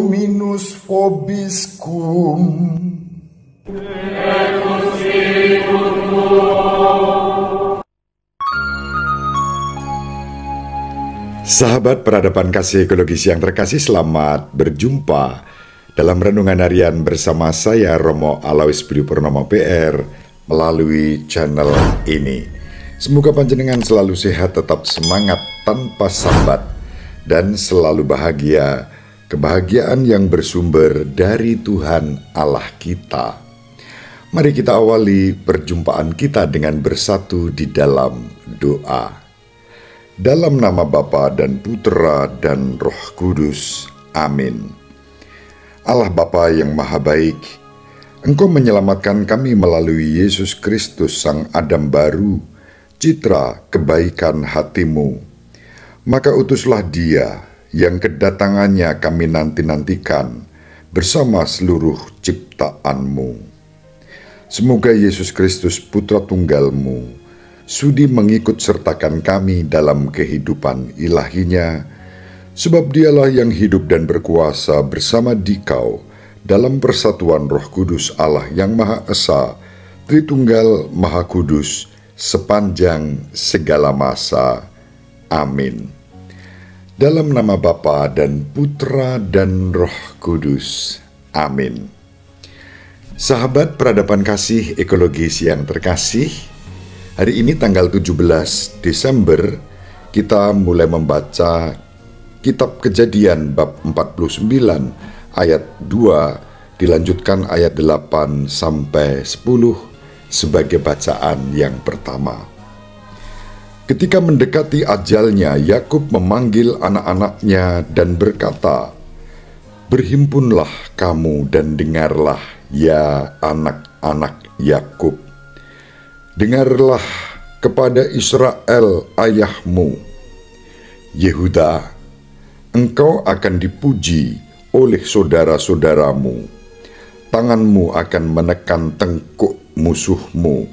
Dominus vobiscum. Sahabat peradaban kasih ekologis yang terkasih, selamat berjumpa dalam renungan harian bersama saya Romo Alois Budi Purnomo PR melalui channel ini. Semoga panjenengan selalu sehat, tetap semangat tanpa sambat, dan selalu bahagia, kebahagiaan yang bersumber dari Tuhan Allah kita. Mari kita awali perjumpaan kita dengan bersatu di dalam doa. Dalam nama Bapa dan Putera dan Roh Kudus. Amin. Allah Bapa yang Maha Baik, Engkau menyelamatkan kami melalui Yesus Kristus, Sang Adam baru, citra kebaikan hati-Mu. Maka utuslah Dia yang kedatangannya kami nanti-nantikan bersama seluruh ciptaan-Mu. Semoga Yesus Kristus, Putra Tunggal-Mu, sudi mengikut sertakan kami dalam kehidupan ilahinya, sebab Dialah yang hidup dan berkuasa bersama Dikau dalam persatuan Roh Kudus Allah yang Maha Esa, Tritunggal Maha Kudus, sepanjang segala masa. Amin. Dalam nama Bapa dan Putera dan Roh Kudus. Amin. Sahabat peradaban kasih ekologis yang terkasih, hari ini tanggal 17 Desember kita mulai membaca Kitab Kejadian bab 49 ayat 2 dilanjutkan ayat 8 sampai 10 sebagai bacaan yang pertama. Ketika mendekati ajalnya, Yakub memanggil anak-anaknya dan berkata, "Berhimpunlah kamu dan dengarlah, ya anak-anak Yakub. Dengarlah kepada Israel ayahmu. Yehuda, engkau akan dipuji oleh saudara-saudaramu. Tanganmu akan menekan tengkuk musuhmu.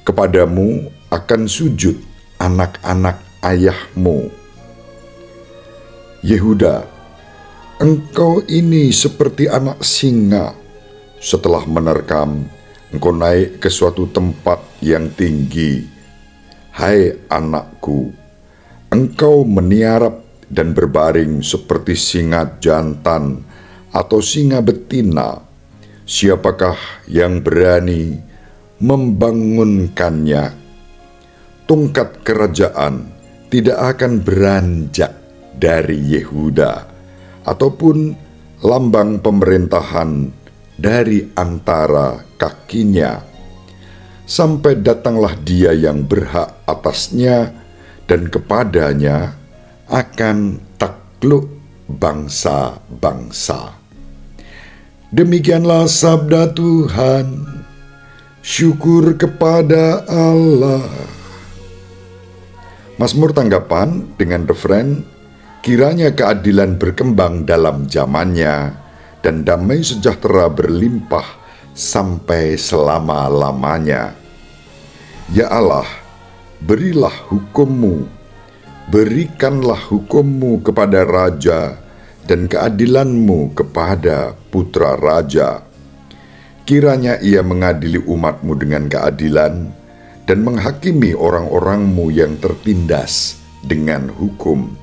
Kepadamu akan sujud anak-anak ayahmu. Yehuda, engkau ini seperti anak singa. Setelah menerkam, engkau naik ke suatu tempat yang tinggi. Hai anakku, engkau meniarap dan berbaring seperti singa jantan atau singa betina. Siapakah yang berani membangunkannya? Tongkat kerajaan tidak akan beranjak dari Yehuda, ataupun lambang pemerintahan dari antara kakinya, sampai datanglah Dia yang berhak atasnya, dan kepadanya akan takluk bangsa-bangsa." Demikianlah sabda Tuhan. Syukur kepada Allah. Mazmur tanggapan dengan refren, "Kiranya keadilan berkembang dalam zamannya, dan damai sejahtera berlimpah sampai selama-lamanya. Ya Allah, berilah hukum-Mu, berikanlah hukum-Mu kepada raja, dan keadilan-Mu kepada putra raja. Kiranya ia mengadili umat-Mu dengan keadilan, dan menghakimi orang-orang-Mu yang tertindas dengan hukum.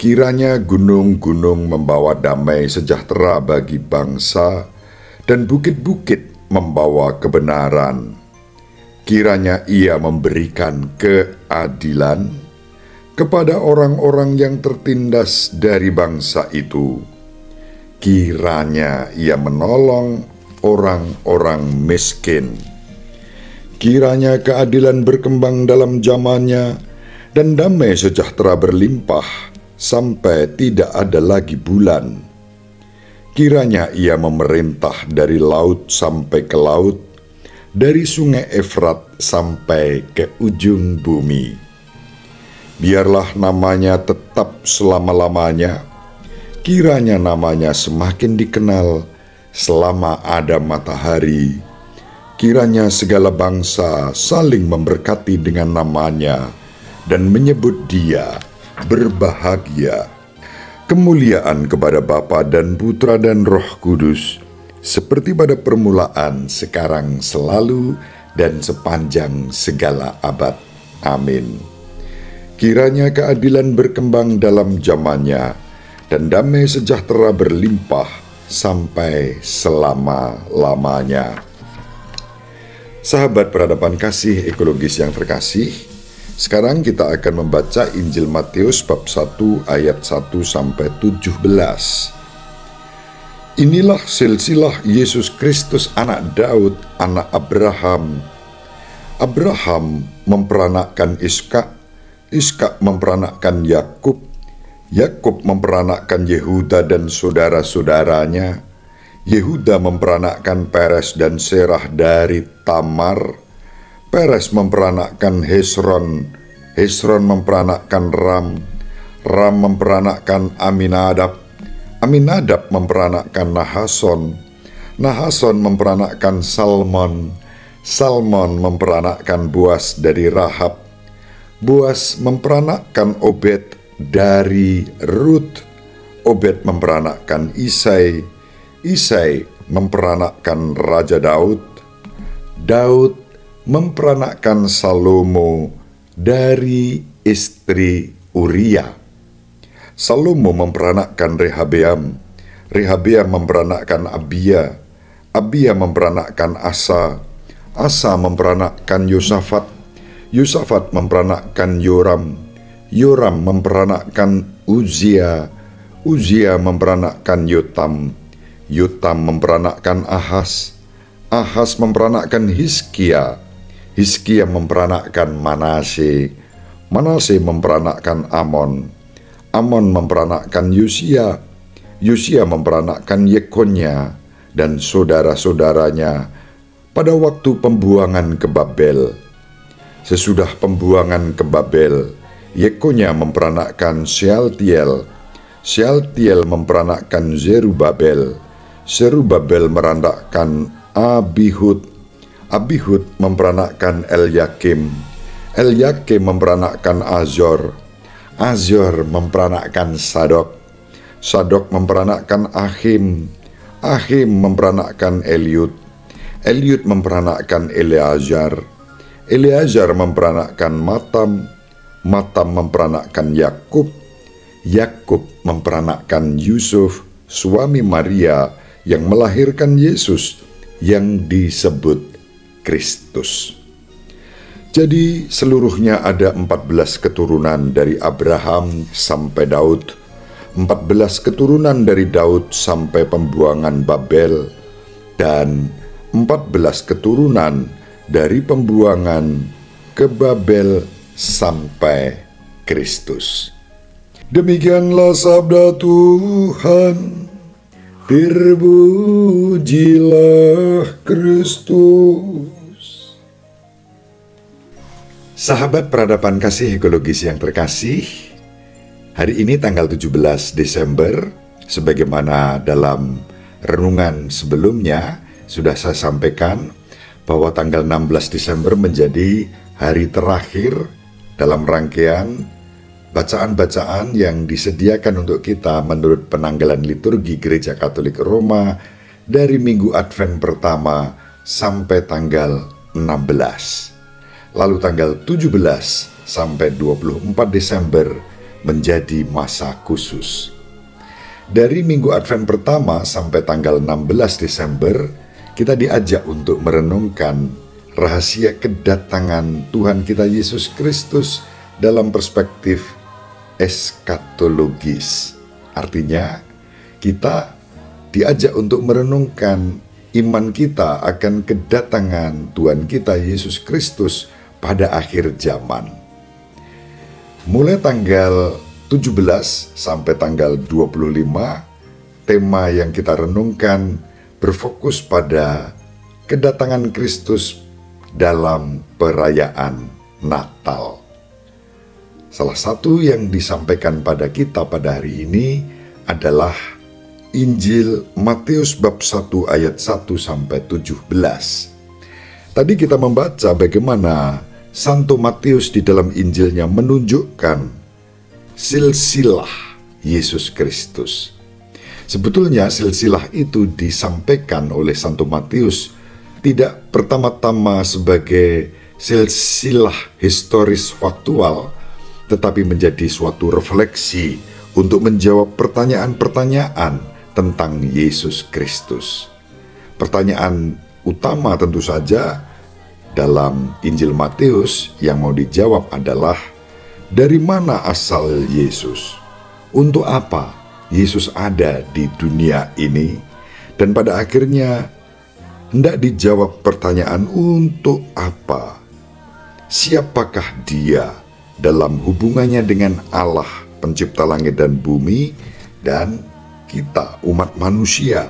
Kiranya gunung-gunung membawa damai sejahtera bagi bangsa, dan bukit-bukit membawa kebenaran. Kiranya ia memberikan keadilan kepada orang-orang yang tertindas dari bangsa itu. Kiranya ia menolong orang-orang miskin. Kiranya keadilan berkembang dalam zamannya, dan damai sejahtera berlimpah sampai tidak ada lagi bulan. Kiranya ia memerintah dari laut sampai ke laut, dari sungai Efrat sampai ke ujung bumi. Biarlah namanya tetap selama-lamanya. Kiranya namanya semakin dikenal selama ada matahari. Kiranya segala bangsa saling memberkati dengan namanya dan menyebut Dia berbahagia. Kemuliaan kepada Bapa dan Putra dan Roh Kudus, seperti pada permulaan, sekarang, selalu, dan sepanjang segala abad. Amin. Kiranya keadilan berkembang dalam zamannya, dan damai sejahtera berlimpah sampai selama-lamanya. Sahabat peradaban kasih ekologis yang terkasih, sekarang kita akan membaca Injil Matius bab 1 ayat 1 sampai 17. Inilah silsilah Yesus Kristus anak Daud, anak Abraham. Abraham memperanakkan Ishak, Ishak memperanakkan Yakub, Yakub memperanakkan Yehuda dan saudara-saudaranya, Yehuda memperanakkan Peres dan Serah dari Tamar, Peres memperanakkan Hesron, Hesron memperanakkan Ram, Ram memperanakkan Aminadab, Aminadab memperanakkan Nahason, Nahason memperanakkan Salmon, Salmon memperanakkan Boas dari Rahab, Boas memperanakkan Obed dari Rut, Obed memperanakkan Isai, Isai memperanakkan Raja Daud, Daud memperanakkan Salomo dari istri Uria. Salomo memperanakkan Rehabeam, Rehabeam memperanakkan Abia, Abia memperanakkan Asa, Asa memperanakkan Yosafat, Yosafat memperanakkan Yoram, Yoram memperanakkan Uzia, Uzia memperanakkan Yotam, Yotam memperanakkan Ahas, Ahas memperanakkan Hizkia, Hizkia memperanakkan Manase, Manase memperanakkan Amon, Amon memperanakkan Yosia, Yosia memperanakkan Yekonya dan saudara-saudaranya pada waktu pembuangan ke Babel. Sesudah pembuangan ke Babel, Yekonya memperanakkan Shealtiel, Shealtiel memperanakkan Zerubabel, Zerubabel merandakkan Abihud, Abihud memperanakkan Elyakim, Elyakim memperanakkan Azor, Azor memperanakkan Sadok, Sadok memperanakkan Ahim, Ahim memperanakkan Eliud, Eliud memperanakkan Eleazar, Eleazar memperanakkan Matam, Matam memperanakkan Yakub, Yakub memperanakkan Yusuf, suami Maria yang melahirkan Yesus yang disebut Kristus. Jadi seluruhnya ada 14 keturunan dari Abraham sampai Daud, 14 keturunan dari Daud sampai pembuangan Babel, dan 14 keturunan dari pembuangan ke Babel sampai Kristus. Demikianlah sabda Tuhan. Terpujilah Kristus. Sahabat peradaban kasih ekologis yang terkasih, hari ini tanggal 17 Desember, sebagaimana dalam renungan sebelumnya sudah saya sampaikan bahwa tanggal 16 Desember menjadi hari terakhir dalam rangkaian bacaan-bacaan yang disediakan untuk kita menurut penanggalan liturgi Gereja Katolik Roma dari Minggu Advent pertama sampai tanggal 16. Lalu tanggal 17 sampai 24 Desember menjadi masa khusus. Dari Minggu Advent pertama sampai tanggal 16 Desember, kita diajak untuk merenungkan rahasia kedatangan Tuhan kita Yesus Kristus dalam perspektif eskatologis. Artinya, kita diajak untuk merenungkan iman kita akan kedatangan Tuhan kita Yesus Kristus pada akhir zaman. Mulai tanggal 17 sampai tanggal 25, tema yang kita renungkan berfokus pada kedatangan Kristus dalam perayaan Natal. Salah satu yang disampaikan pada kita pada hari ini adalah Injil Matius bab 1 ayat 1 sampai 17. Tadi kita membaca bagaimana Santo Matius di dalam Injilnya menunjukkan silsilah Yesus Kristus. Sebetulnya silsilah itu disampaikan oleh Santo Matius tidak pertama-tama sebagai silsilah historis faktual, tetapi menjadi suatu refleksi untuk menjawab pertanyaan-pertanyaan tentang Yesus Kristus. Pertanyaan utama tentu saja dalam Injil Matius yang mau dijawab adalah, dari mana asal Yesus? Untuk apa Yesus ada di dunia ini? Dan pada akhirnya hendak dijawab pertanyaan untuk apa? Siapakah dia dalam hubungannya dengan Allah, pencipta langit dan bumi, dan kita, umat manusia?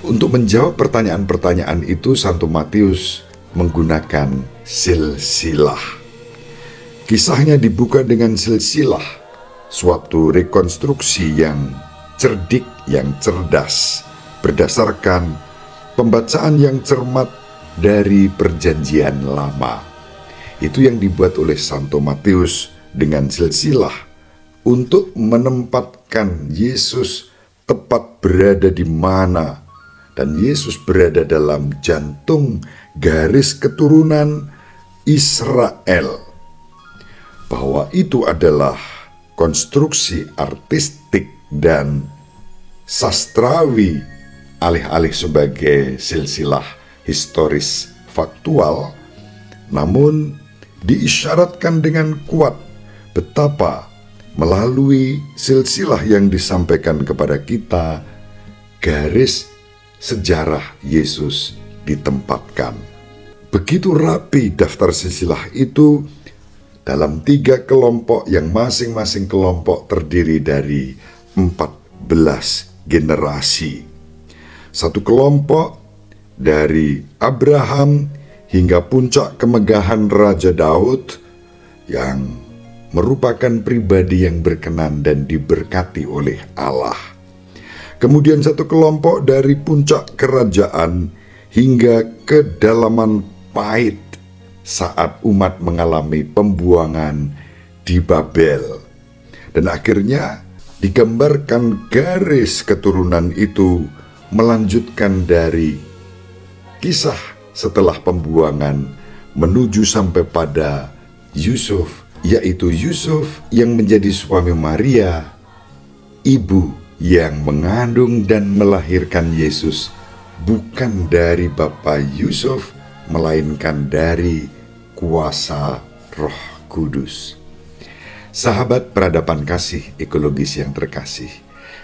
Untuk menjawab pertanyaan-pertanyaan itu, Santo Matius menggunakan silsilah. Kisahnya dibuka dengan silsilah, suatu rekonstruksi yang cerdik, yang cerdas, berdasarkan pembacaan yang cermat dari Perjanjian Lama. Itu yang dibuat oleh Santo Matius dengan silsilah untuk menempatkan Yesus tepat berada di mana, dan Yesus berada dalam jantung garis keturunan Israel. Bahwa itu adalah konstruksi artistik dan sastrawi, alih-alih sebagai silsilah historis faktual, namun diisyaratkan dengan kuat betapa melalui silsilah yang disampaikan kepada kita, garis sejarah Yesus ditempatkan. Begitu rapi daftar silsilah itu dalam 3 kelompok yang masing-masing kelompok terdiri dari 14 generasi. Satu kelompok dari Abraham hingga puncak kemegahan Raja Daud yang merupakan pribadi yang berkenan dan diberkati oleh Allah. Kemudian satu kelompok dari puncak kerajaan hingga kedalaman pahit saat umat mengalami pembuangan di Babel. Dan akhirnya digambarkan garis keturunan itu melanjutkan dari kisah setelah pembuangan menuju sampai pada Yusuf, yaitu Yusuf yang menjadi suami Maria, ibu yang mengandung dan melahirkan Yesus bukan dari Bapa Yusuf, melainkan dari kuasa Roh Kudus. Sahabat peradaban kasih ekologis yang terkasih,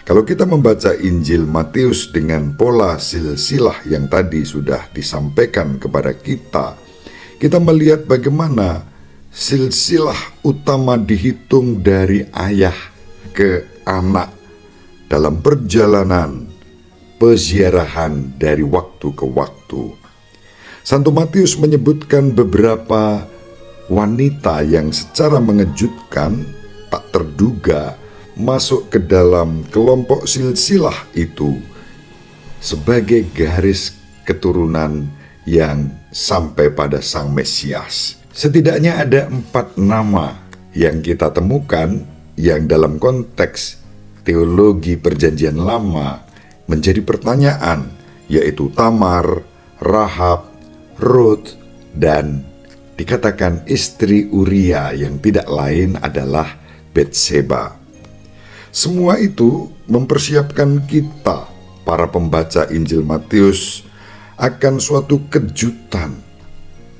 kalau kita membaca Injil Matius dengan pola silsilah yang tadi sudah disampaikan kepada kita, kita melihat bagaimana silsilah utama dihitung dari ayah ke anak dalam perjalanan peziarahan dari waktu ke waktu. Santo Matius menyebutkan beberapa wanita yang secara mengejutkan, tak terduga, masuk ke dalam kelompok silsilah itu sebagai garis keturunan yang sampai pada Sang Mesias. Setidaknya ada 4 nama yang kita temukan yang dalam konteks teologi Perjanjian Lama menjadi pertanyaan, yaitu Tamar, Rahab, Ruth, dan dikatakan istri Uria yang tidak lain adalah Betseba. Semua itu mempersiapkan kita, para pembaca Injil Matius, akan suatu kejutan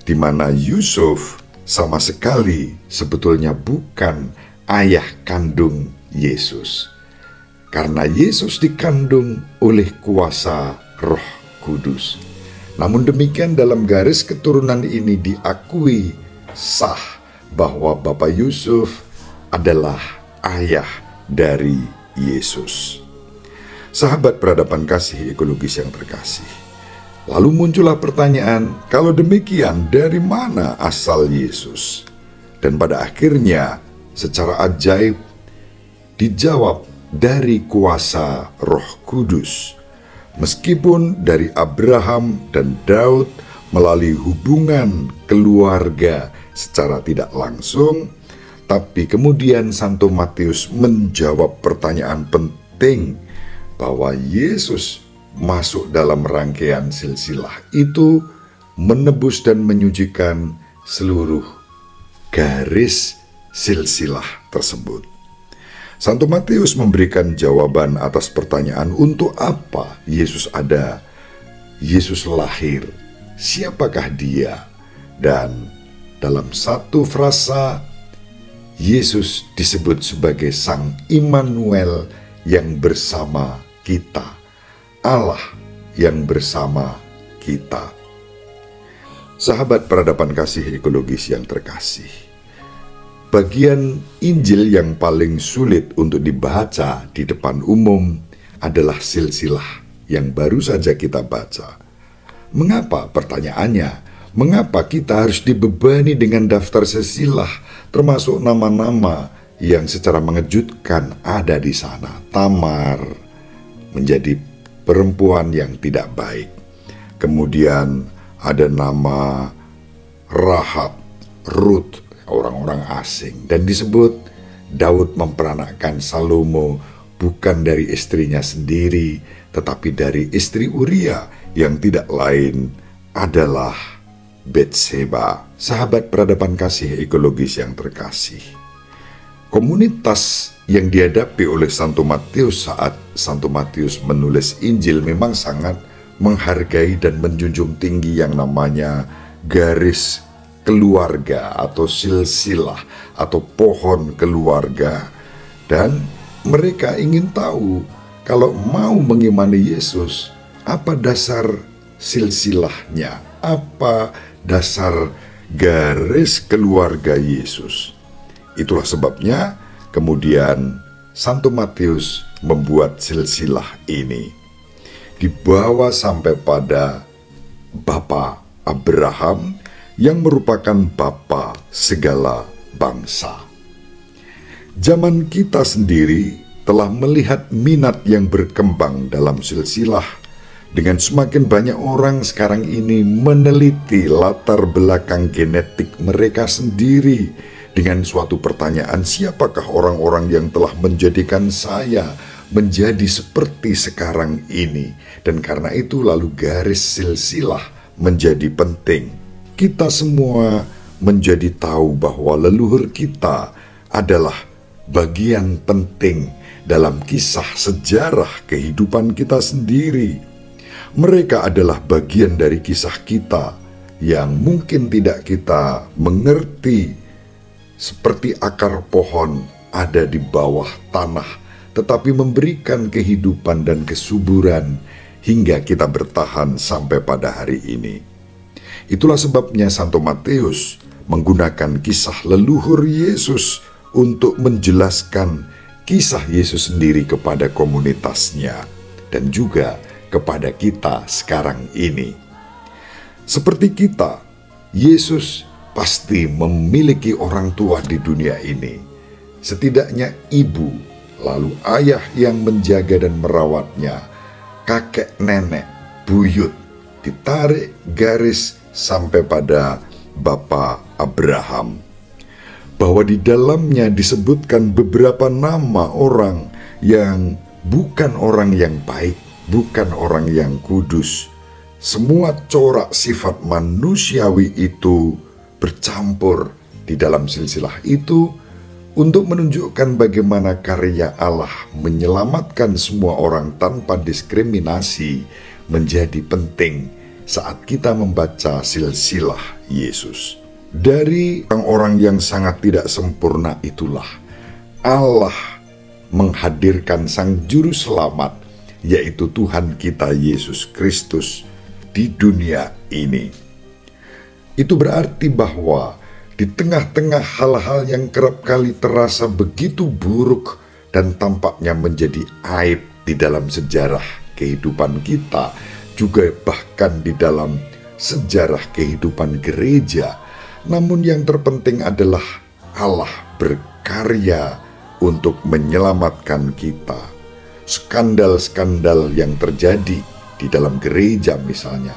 di mana Yusuf sama sekali sebetulnya bukan ayah kandung Yesus. Karena Yesus dikandung oleh kuasa Roh Kudus. Namun demikian dalam garis keturunan ini diakui sah bahwa Bapak Yusuf adalah ayah dari Yesus. Sahabat peradaban kasih ekologis yang terkasih, lalu muncullah pertanyaan, kalau demikian dari mana asal Yesus? Dan pada akhirnya secara ajaib dijawab dari kuasa Roh Kudus. Meskipun dari Abraham dan Daud melalui hubungan keluarga secara tidak langsung, Tapi kemudian Santo Matius menjawab pertanyaan penting bahwa Yesus masuk dalam rangkaian silsilah itu menebus dan menyucikan seluruh garis silsilah tersebut. Santo Matius memberikan jawaban atas pertanyaan untuk apa Yesus ada, Yesus lahir, siapakah dia, dan dalam satu frasa Yesus disebut sebagai Sang Immanuel yang bersama kita, Allah yang bersama kita. Sahabat peradaban kasih ekologis yang terkasih, bagian Injil yang paling sulit untuk dibaca di depan umum adalah silsilah yang baru saja kita baca. Mengapa? Pertanyaannya, mengapa kita harus dibebani dengan daftar silsilah, termasuk nama-nama yang secara mengejutkan ada di sana? Tamar menjadi perempuan yang tidak baik. Kemudian ada nama Rahab, Ruth, orang-orang asing. Dan disebut Daud memperanakkan Salomo bukan dari istrinya sendiri, tetapi dari istri Uria yang tidak lain adalah Betseba. Sahabat peradaban kasih ekologis yang terkasih, komunitas yang dihadapi oleh Santo Matius saat Santo Matius menulis Injil memang sangat menghargai dan menjunjung tinggi yang namanya garis keluarga atau silsilah atau pohon keluarga, dan mereka ingin tahu kalau mau mengimani Yesus, apa dasar silsilahnya, apa dasar garis keluarga Yesus. Itulah sebabnya kemudian Santo Matius membuat silsilah ini, dibawa sampai pada Bapa Abraham yang merupakan bapa segala bangsa. Zaman kita sendiri telah melihat minat yang berkembang dalam silsilah, dengan semakin banyak orang sekarang ini meneliti latar belakang genetik mereka sendiri dengan suatu pertanyaan, siapakah orang-orang yang telah menjadikan saya menjadi seperti sekarang ini? Dan karena itu lalu garis silsilah menjadi penting. Kita semua menjadi tahu bahwa leluhur kita adalah bagian penting dalam kisah sejarah kehidupan kita sendiri. Mereka adalah bagian dari kisah kita yang mungkin tidak kita mengerti, seperti akar pohon ada di bawah tanah, tetapi memberikan kehidupan dan kesuburan hingga kita bertahan sampai pada hari ini. Itulah sebabnya Santo Matius menggunakan kisah leluhur Yesus untuk menjelaskan kisah Yesus sendiri kepada komunitasnya dan juga kepada kita sekarang ini. Seperti kita, Yesus pasti memiliki orang tua di dunia ini, setidaknya ibu, lalu ayah yang menjaga dan merawatnya, kakek nenek, buyut, ditarik garis sampai pada Bapa Abraham, bahwa di dalamnya disebutkan beberapa nama orang yang bukan orang yang baik, bukan orang yang kudus. Semua corak sifat manusiawi itu bercampur di dalam silsilah itu untuk menunjukkan bagaimana karya Allah menyelamatkan semua orang tanpa diskriminasi menjadi penting saat kita membaca silsilah Yesus. Dari orang-orang yang sangat tidak sempurna itulah Allah menghadirkan Sang Juru Selamat, yaitu Tuhan kita Yesus Kristus di dunia ini. Itu berarti bahwa di tengah-tengah hal-hal yang kerap kali terasa begitu buruk dan tampaknya menjadi aib di dalam sejarah kehidupan kita, juga bahkan di dalam sejarah kehidupan gereja, namun yang terpenting adalah Allah berkarya untuk menyelamatkan kita. Skandal-skandal yang terjadi di dalam gereja misalnya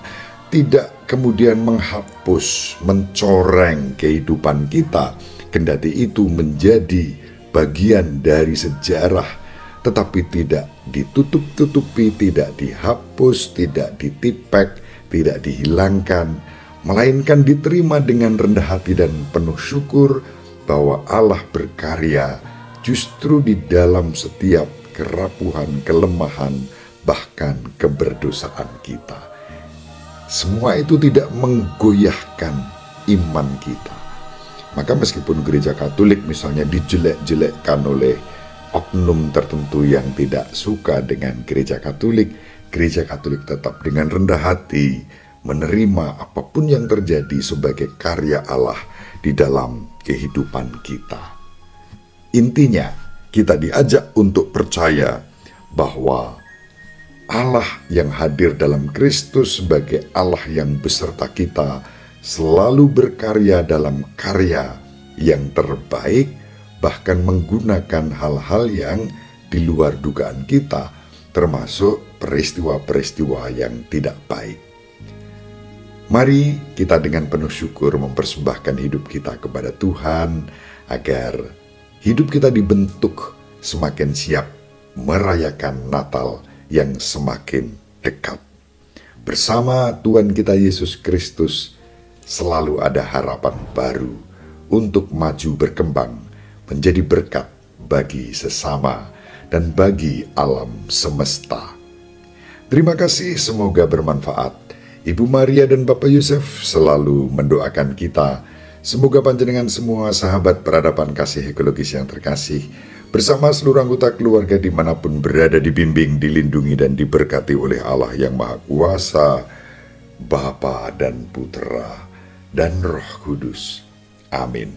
tidak kemudian menghapus, mencoreng kehidupan kita Kendati itu menjadi bagian dari sejarah, tetapi tidak ditutup-tutupi, tidak dihapus, tidak ditipek, tidak dihilangkan, melainkan diterima dengan rendah hati dan penuh syukur bahwa Allah berkarya justru di dalam setiap kerapuhan, kelemahan, bahkan keberdosaan kita. Semua itu tidak menggoyahkan iman kita. Maka meskipun gereja Katolik misalnya dijelek-jelekkan oleh oknum tertentu yang tidak suka dengan gereja Katolik tetap dengan rendah hati menerima apapun yang terjadi sebagai karya Allah di dalam kehidupan kita. Intinya, kita diajak untuk percaya bahwa Allah yang hadir dalam Kristus sebagai Allah yang beserta kita selalu berkarya dalam karya yang terbaik, bahkan menggunakan hal-hal yang di luar dugaan kita, termasuk peristiwa-peristiwa yang tidak baik. Mari kita dengan penuh syukur mempersembahkan hidup kita kepada Tuhan, agar hidup kita dibentuk semakin siap merayakan Natal yang semakin dekat. Bersama Tuhan kita Yesus Kristus, selalu ada harapan baru untuk maju berkembang menjadi berkat bagi sesama dan bagi alam semesta. Terima kasih, semoga bermanfaat. Ibu Maria dan Bapak Yusuf selalu mendoakan kita. Semoga panjenengan semua sahabat peradaban kasih ekologis yang terkasih, bersama seluruh anggota keluarga dimanapun berada, dibimbing, dilindungi, dan diberkati oleh Allah yang Maha Kuasa, Bapa dan Putra dan Roh Kudus. Amin.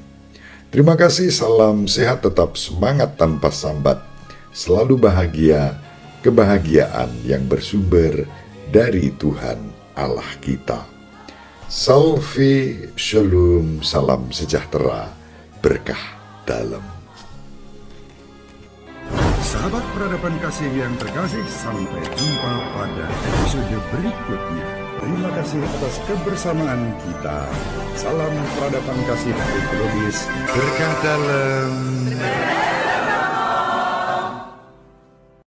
Terima kasih, salam sehat, tetap semangat tanpa sambat, selalu bahagia, kebahagiaan yang bersumber dari Tuhan Allah kita. Salve, shalom, salam sejahtera, berkah dalam. Sahabat peradaban kasih yang terkasih, sampai jumpa pada episode berikutnya. Terima kasih atas kebersamaan kita. Salam peradaban kasih ekologis, berkah dalam.